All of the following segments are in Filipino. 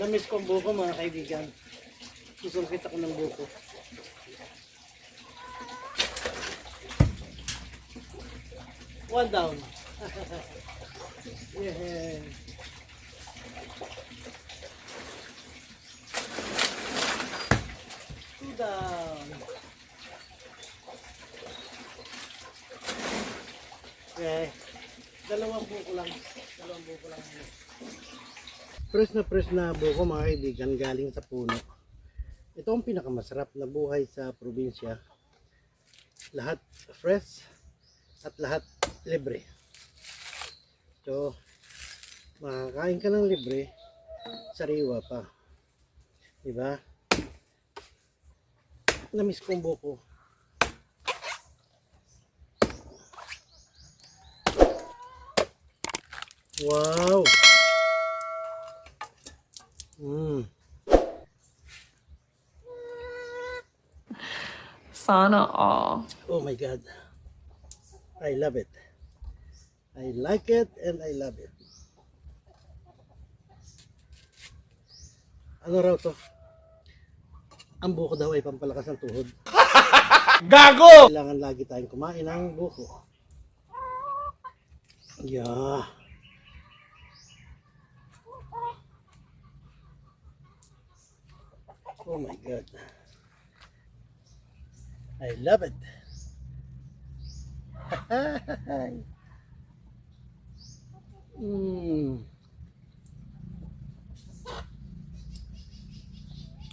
Namiss ko ang buko mga kaibigan. Susungkit ako ng buko. One down. Yeah. Two down. Okay. Dalawang buko lang. Fresh na buko mga kaibigan galing sa puno. Ito ang pinakamasarap na buhay sa probinsya. Lahat fresh at lahat libre. So, makakain ka ng libre, sariwa pa. Diba? Namiss kong buko. Wow! Sana all. Oh my God. I love it. I like it and I love it. Ano raw to? Ang buko daw ay pampalakas ng tuhod. Gago! Kailangan lagi tayong kumain ng buko. Yeah. Oh my God. I love it.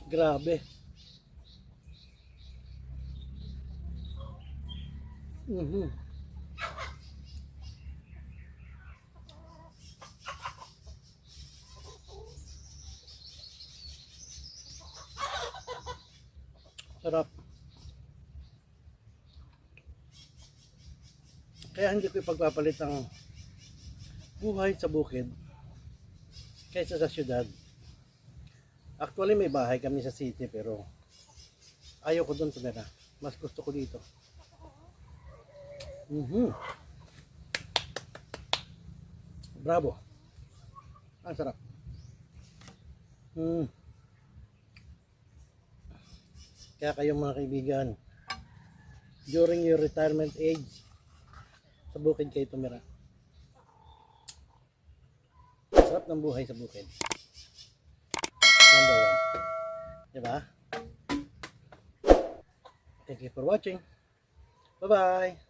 Grabe. Sarap. Kaya hindi ko ipagpapalit ang buhay sa bukid kaysa sa syudad. Actually may bahay kami sa city pero ayaw ko doon tumira. Mas gusto ko dito. Bravo. Ang sarap. Kaya kayong mga kaibigan, during your retirement age, sa bukid kayo tumira. Sarap ng buhay sa bukid. Number 1. Diba? Thank you for watching. Bye-bye.